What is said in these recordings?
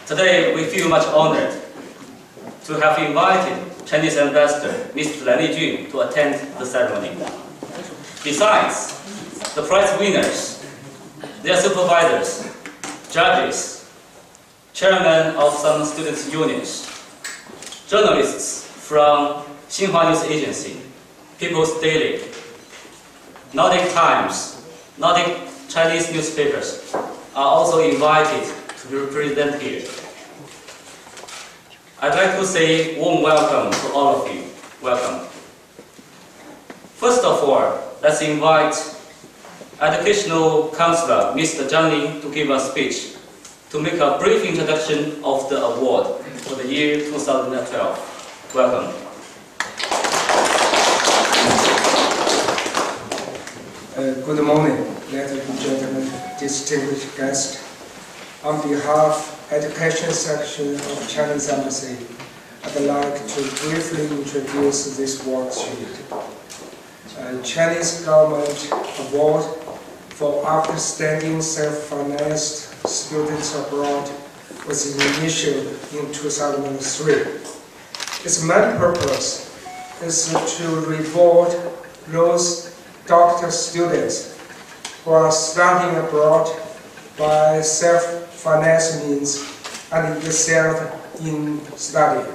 Today, we feel much honored to have invited Chinese Ambassador Mr. Lan Lijun to attend the ceremony. Besides, the prize winners, their supervisors, judges, chairmen of some students' unions, journalists from Xinhua News Agency, People's Daily, Nordic Times, Nordic Chinese newspapers are also invited to be represented here. I'd like to say warm welcome to all of you. Welcome. First of all, let's invite Educational Counselor Mr. Zhang Ling to give a speech to make a brief introduction of the award for the year 2012. Welcome. Good morning, ladies and gentlemen, distinguished guests. On behalf of the Education Section of Chinese Embassy, I'd like to briefly introduce this worksheet. Chinese Government Award for Outstanding Self-Financed Students Abroad was initiated in 2003. Its main purpose is to reward those doctoral students who are studying abroad by self-financed means and excel in study.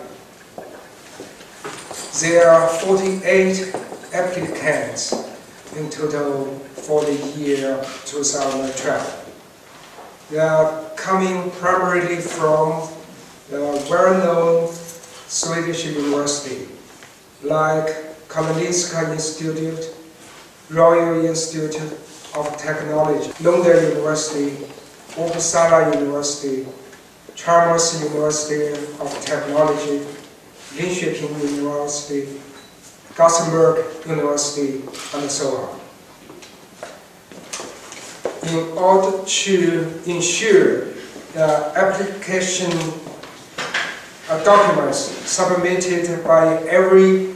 There are 48 applicants in total for the year 2012. They are coming primarily from the well-known Swedish university, like Karolinska Institute, Royal Institute of Technology, London University, Uppsala University, Chalmers University of Technology, Linköping University, Gothenburg University, and so on. In order to ensure the application documents submitted by every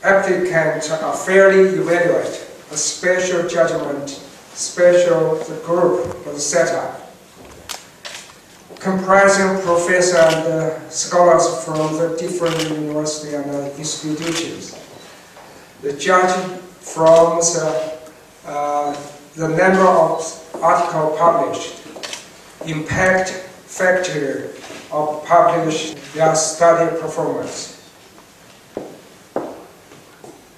applicant are fairly evaluated, a special group was set up, comprising professors and scholars from the different universities and institutions. The judge from the number of articles published, impact factor of published their study performance.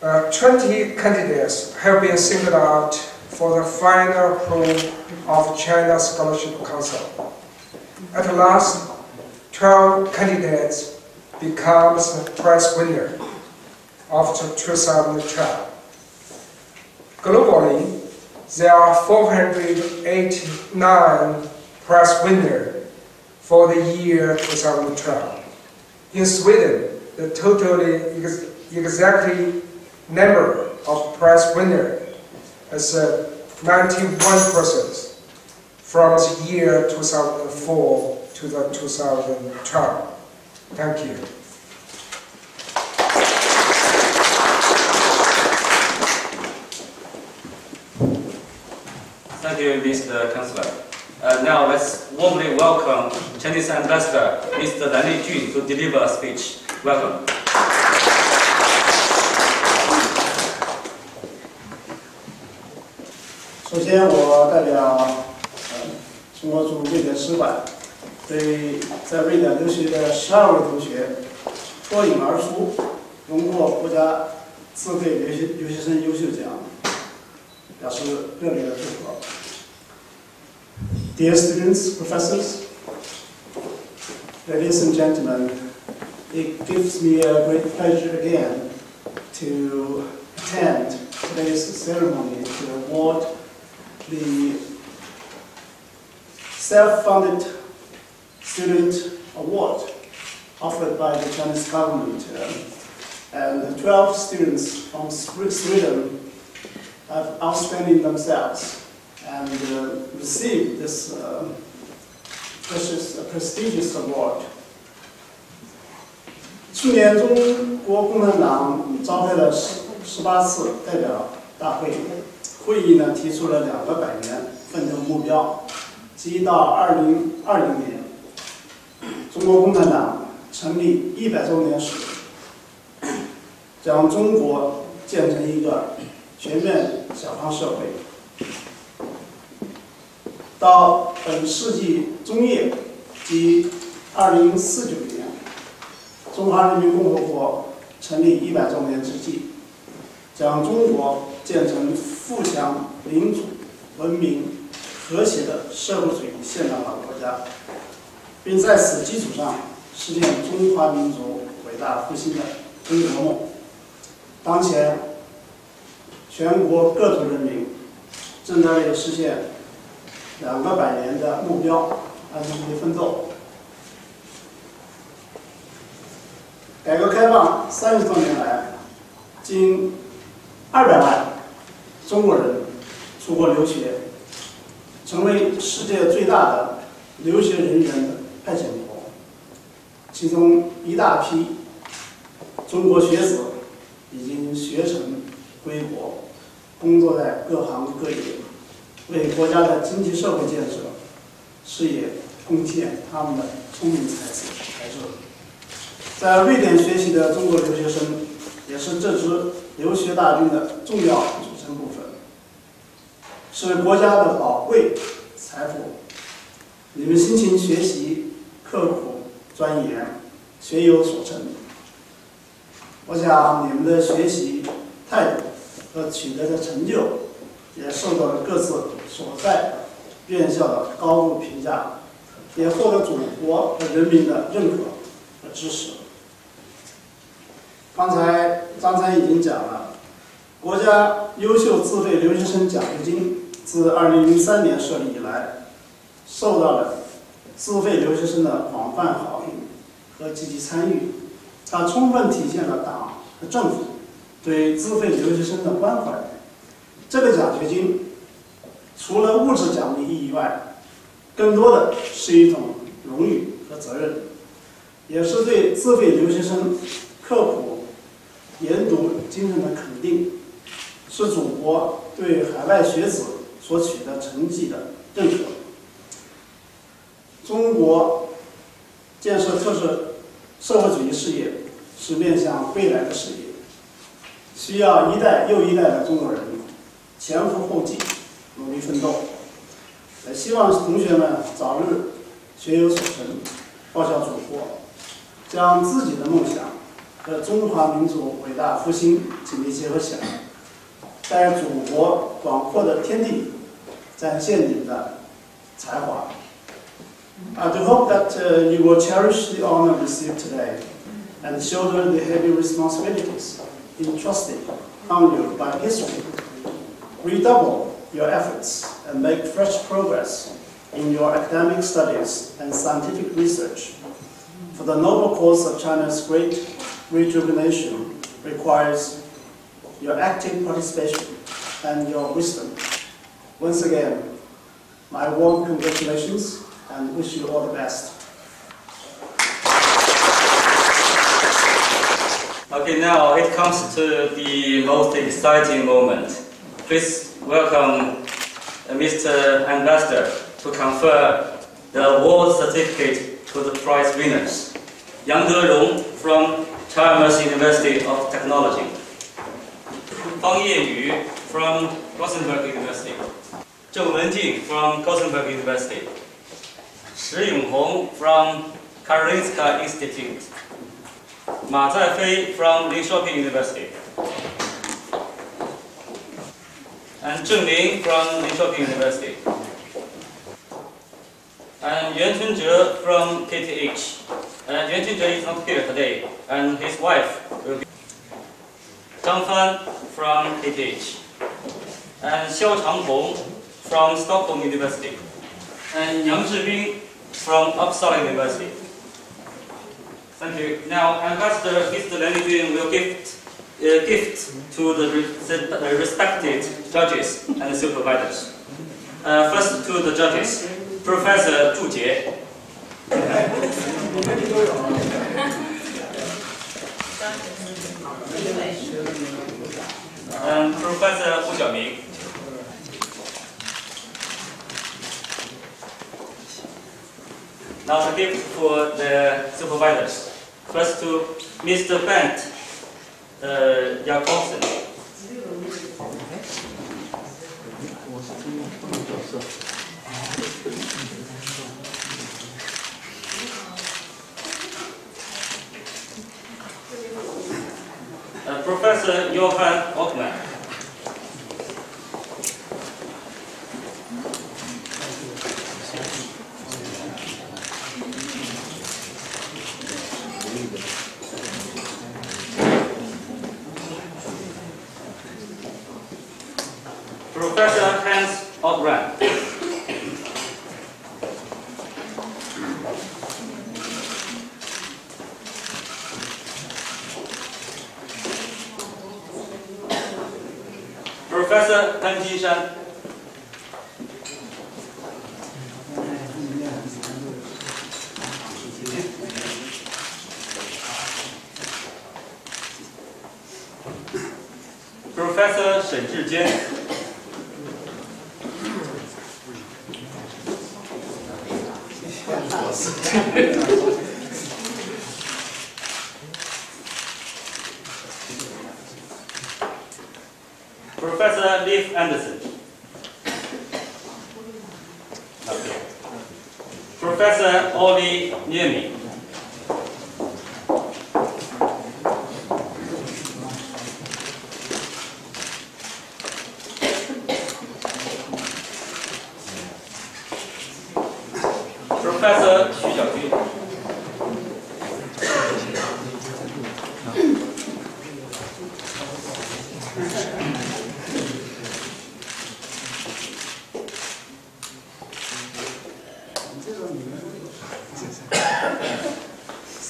20 candidates have been singled out for the final pool of China Scholarship Council. At last, 12 candidates becomes the prize winner of 2012. Globally, there are 489 prize winners for the year 2012. In Sweden, the total exactly number of prize winners is 91% from the year 2004 to the 2012. Thank you. Thank you, Mr. Counselor. Now let's warmly welcome Chinese Ambassador Mr. Lan Lijun to deliver a speech. Welcome. 首先，我代表中国驻瑞典使馆，对在瑞典留学的12位同学脱颖而出，荣获国家自费留学生优秀奖，表示热烈的祝贺。Dear students, professors, ladies and gentlemen, it gives me a great pleasure again to attend today's ceremony to award the self-funded student award offered by the Chinese government. And 12 students from Sweden have outstanding themselves and received this prestigious award. 去年中国共产党召开了18次代表大会，会议呢提出了2个百年奋斗目标，即到2020年中国共产党成立100周年时，将中国建成一个全面小康社会。到本世纪中叶，即2049年，中华人民共和国成立100周年之际，将中国建成富强、民主、文明、和谐的社会主义现代化国家，并在此基础上实现中华民族伟大复兴的中国梦。当前，全国各族人民正在为实现2个百年的目标而努力奋斗。改革开放30多年来，近200万中国人出国留学，成为世界最大的留学人员的派遣国。其中一大批中国学子已经学成归国，工作在各行各业，为国家的经济社会建设事业贡献他们的聪明才智。在瑞典学习的中国留学生，也是这支留学大军的重要组成部分，是国家的宝贵财富。你们辛勤学习，刻苦钻研，学有所成。我想你们的学习态度和取得的成就，也受到了各自所在院校的高度评价，也获得祖国和人民的认可和支持。刚才张参已经讲了，国家优秀自费留学生奖学金自2003年设立以来，受到了自费留学生的广泛好评和积极参与。它充分体现了党和政府对自费留学生的关怀。这个奖学金除了物质奖励意义外，更多的是一种荣誉和责任，也是对自费留学生刻苦研读精神的肯定，是祖国对海外学子所取得成绩的认可。中国建设特色社会主义事业是面向未来的事业，需要一代又一代的中国人前赴后继，努力奋斗。希望同学们早日学有所成，报效祖国，将自己的梦想和中华民族伟大复兴紧密结合起来，在祖国广阔的天地里展现你们的才华。I do hope that you will cherish the honor received today and shoulder the heavy responsibilities entrusted on you by history. Redouble your efforts and make fresh progress in your academic studies and scientific research. For the noble cause of China's great rejuvenation requires your active participation and your wisdom. Once again, my warm congratulations and wish you all the best. Okay, now it comes to the most exciting moment. Please welcome Mr. Ambassador to confer the award certificate to the prize winners. Yang Derong from Chalmers University of Technology. Fang Yeyu from Gothenburg University. Zheng Wenjing from Gothenburg University. Shi Yonghong from Karolinska Institute. Ma Zaifei from Linköping University. And Zheng Ling from Linköping University. And Yuan Chunzhe from KTH. And Yuan Chunzhe is not here today, and his wife will be. Zhang Fan from KTH. And Xiao Changhong from Stockholm University. And Yang Zhibing from Uppsala University. Thank you. Now, Ambassador Mr. Lan Lijun will gift to the respected judges and supervisors. First to the judges, Professor Zhu Jie. And Professor Hu Xiaoming. Now the gift for the supervisors. First to Mr. Bent Jacobsen. Professor Johan Ockman. Professor Hans Ottbrand. Professor Tan Jishan. Professor Shen Zhijian. Professor Leif Anderson. Okay. Professor Olli Niemi. Professor Xu Xiaojun.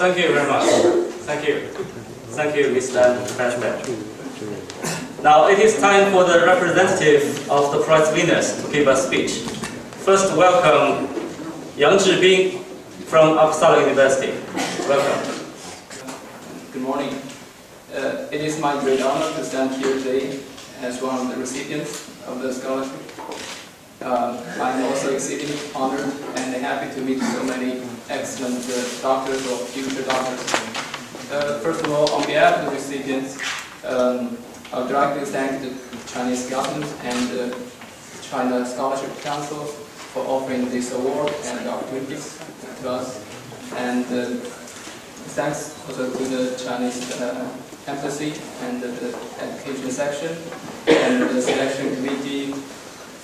Thank you very much. Thank you. Thank you, Mr. President. Now it is time for the representative of the prize winners to give a speech. First, welcome Yang Zhibing from Uppsala University. Welcome. Good morning. It is my great honor to stand here today as one of the recipients of the scholarship. I'm also exceedingly honored and happy to meet so many excellent doctors or future doctors. First of all, on behalf of the recipients, I would like to thank the Chinese government and the China Scholarship Council for offering this award and opportunities to us. And thanks also to the Chinese embassy and the education section and the selection committee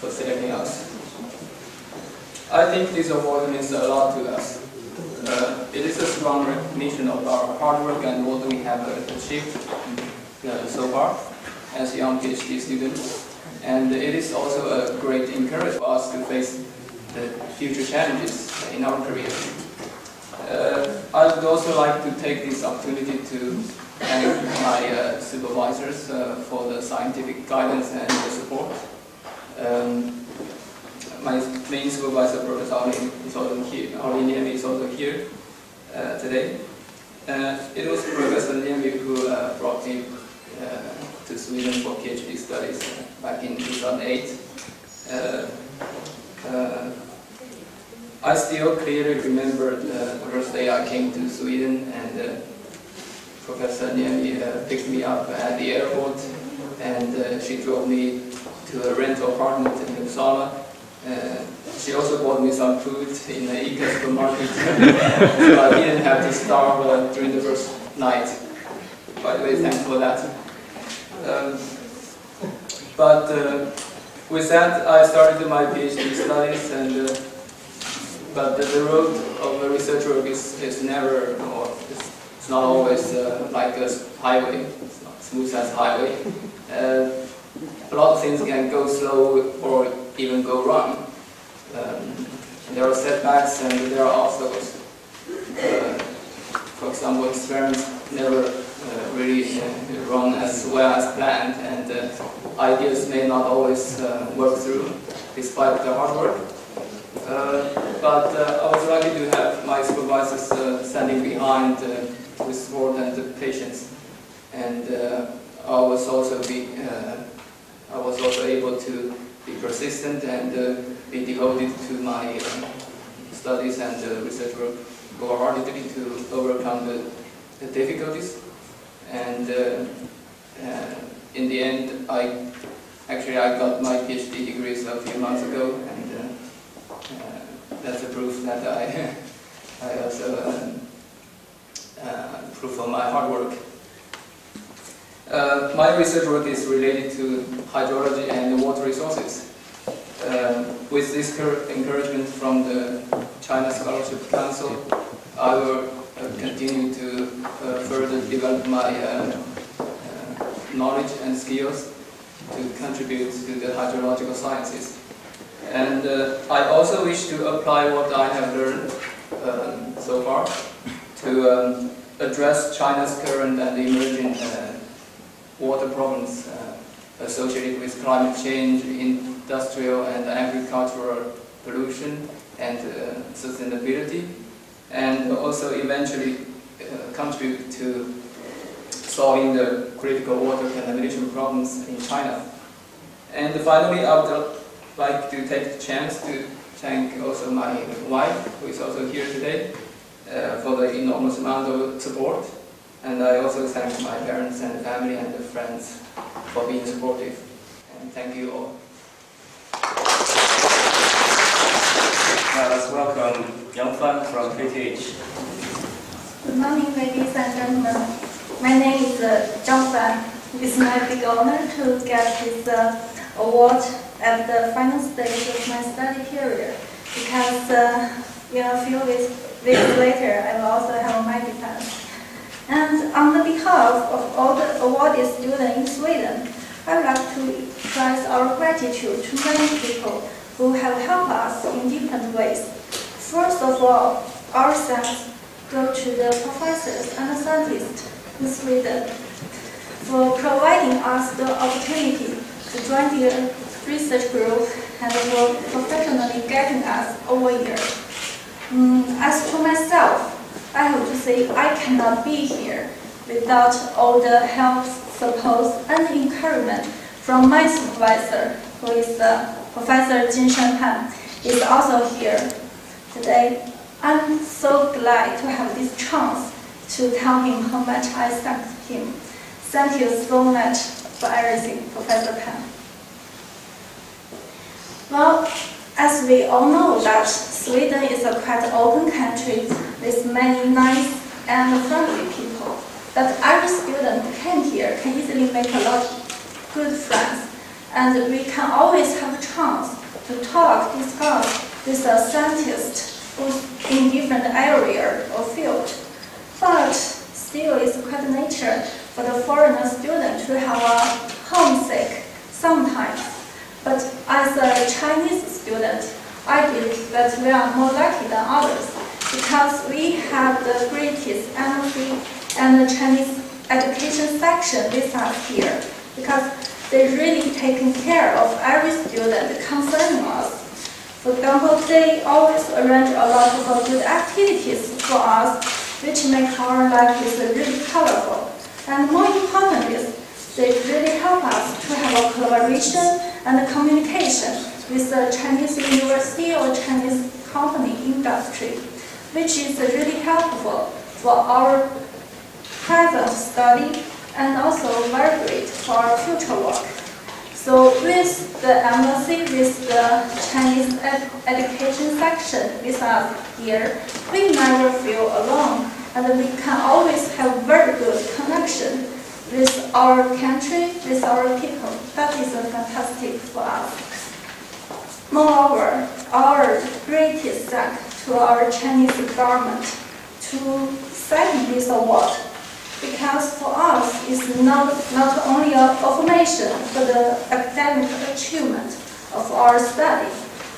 for selecting us. I think this award means a lot to us. It is a strong recognition of our hard work and what we have achieved so far as young PhD students. And it is also a great encouragement for us to face the future challenges in our career. I would also like to take this opportunity to thank my supervisors for the scientific guidance and the support. My main supervisor, Professor Olli Niemi, is also here today. It was Professor Niemi who brought me to Sweden for PhD studies back in 2008. I still clearly remember the first day I came to Sweden, and Professor Niemi picked me up at the airport, and she drove me to a rental apartment in Uppsala. She also bought me some food in the ICA supermarket, so I didn't have to starve during the first night. By the way, thanks for that. With that, I started my PhD studies, and but the road of a research work is never, or it's not always like a highway. It's not smooth as highway. A lot of things can go slow or even go wrong. There are setbacks and there are obstacles. For example, experiments never really run as well as planned, and ideas may not always work through despite the hard work. But I was lucky to have my supervisors standing behind with support and patience, and I was also able to be persistent and be devoted to my studies and research work wholeheartedly to overcome the difficulties. And in the end, I got my PhD degrees a few months ago, and that's a proof that I also proof of my hard work. My research work is related to hydrology and water resources. With this encouragement from the China Scholarship Council, I will continue to further develop my knowledge and skills to contribute to the hydrological sciences. And I also wish to apply what I have learned so far to address China's current and emerging water problems associated with climate change, industrial and agricultural pollution, and sustainability, and also eventually contribute to solving the critical water contamination problems in China. And finally, I would like to take the chance to thank also my wife, who is also here today, for the enormous amount of support. And I also thank my parents and family and friends for being supportive. And thank you all. Now let's welcome Yang Fan from KTH. Good morning, ladies and gentlemen. My name is Zhang Fan. It's my big honor to get this award at the final stage of my study period, because in a few weeks later I will also have my defense. And on the behalf of all the awarded students in Sweden, I would like to express our gratitude to many people who have helped us in different ways. First of all, our thanks go to the professors and scientists in Sweden for providing us the opportunity to join the research group and for professionally guiding us over years. As to myself, I have to say I cannot be here without all the help, support, and encouragement from my supervisor, who is Professor Jin Shanhan. He is also here today. I'm so glad to have this chance to tell him how much I thank him. Thank you so much for everything, Professor Pan. Well, as we all know that Sweden is a quite open country with many nice and friendly people, that every student who came here can easily make a lot of good friends, and we can always have a chance to talk, discuss with a scientist in different area or field. But still, it's quite nature for the foreigner student to have a homesick sometimes. But as a Chinese student, I believe that we are more lucky than others, because we have the greatest energy and the Chinese education section with us here, because they really taking care of every student concerning us. For example, they always arrange a lot of good activities for us, which make our life is really colorful. And more important is, they really help us to have a collaboration and communication with the Chinese university or Chinese company industry, which is really helpful for our present study and also very great for our future work. So with the embassy, with the Chinese education section with us here, we never feel alone, and we can always have very good connection with our country, with our people. That is fantastic for us. Moreover, our greatest thanks to our Chinese government to setting this award, because for us it's not only a affirmation for the academic achievement of our study,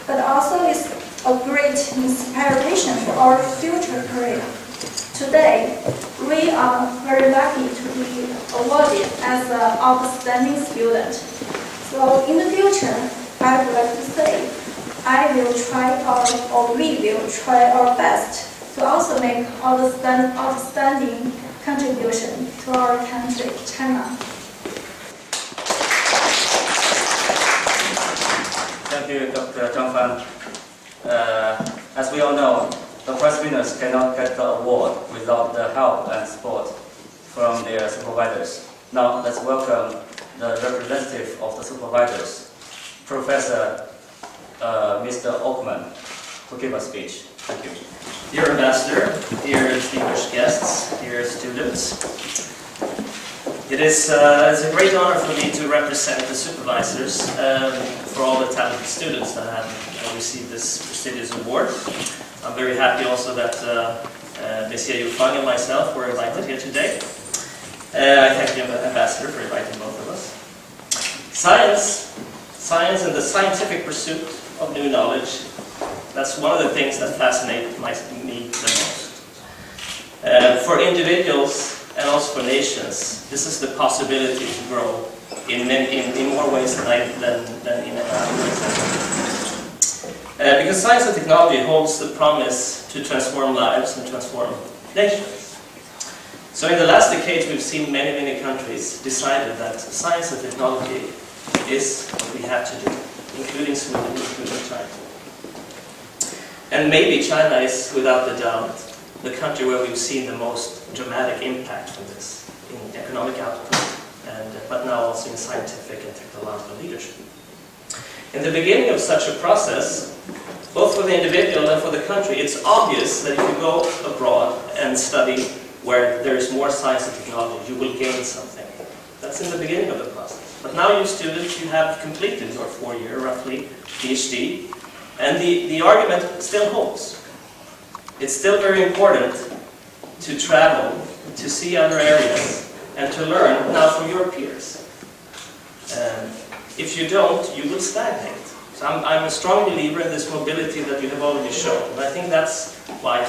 but also is a great inspiration for our future career. Today, we are very lucky to be awarded as an outstanding student. So in the future, I would like to say, we will try our best to also make outstanding contribution to our country, China. Thank you, Dr. Zhang Fan. as we all know, the prize winners cannot get the award without the help and support from their supervisors. Now let's welcome the representative of the supervisors, Professor Mr. Ockman, to give a speech. Thank you. Dear Ambassador, dear distinguished guests, dear students, it's a great honor for me to represent the supervisors for all the talented students that have received this prestigious award. I'm very happy also that Monsieur Yufang and myself were invited here today. I thank the Ambassador for inviting both of us. Science and the scientific pursuit of new knowledge, that's one of the things that fascinate me the most. For individuals and also for nations, this is the possibility to grow in more ways than in because science and technology holds the promise to transform lives and transform nations. So in the last decades, we've seen many countries decided that science and technology is what we have to do, including Sweden, including China. And maybe China is, without a doubt, the country where we've seen the most dramatic impact from this in economic output, but now also in scientific and technological leadership. In the beginning of such a process, both for the individual and for the country, it's obvious that if you go abroad and study where there is more science and technology, you will gain something. That's in the beginning of the process. But now you students, you have completed your 4-year, roughly, PhD, and the argument still holds. It's still very important to travel, to see other areas, and to learn now from your peers. If you don't, you will stagnate. So I'm a strong believer in this mobility that you have already shown. And I think that's why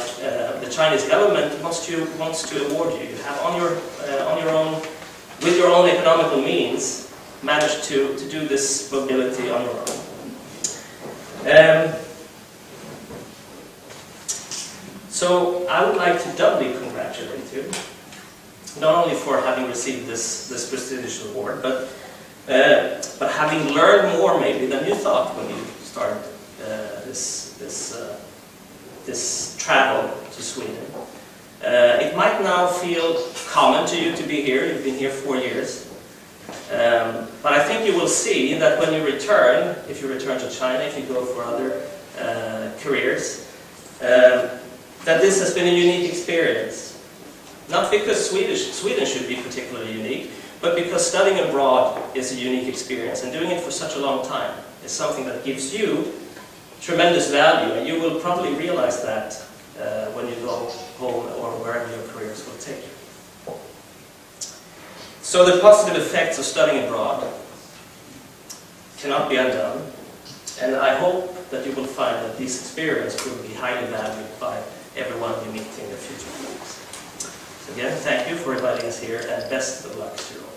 the Chinese government wants to award you. You have on your own, with your own economical means, managed to do this mobility on your own. So I would like to doubly congratulate you, not only for having received this prestigious award, but having learned more maybe than you thought when you started this travel to Sweden. It might now feel common to you to be here. You've been here 4 years. But I think you will see that when you return, if you return to China, if you go for other careers, that this has been a unique experience. Not because Sweden should be particularly unique, but because studying abroad is a unique experience, and doing it for such a long time is something that gives you tremendous value, and you will probably realize that when you go home or wherever your careers will take you. So the positive effects of studying abroad cannot be undone, and I hope that you will find that this experience will be highly valued by everyone you meet in the future. So again, thank you for inviting us here, and best of luck to you all.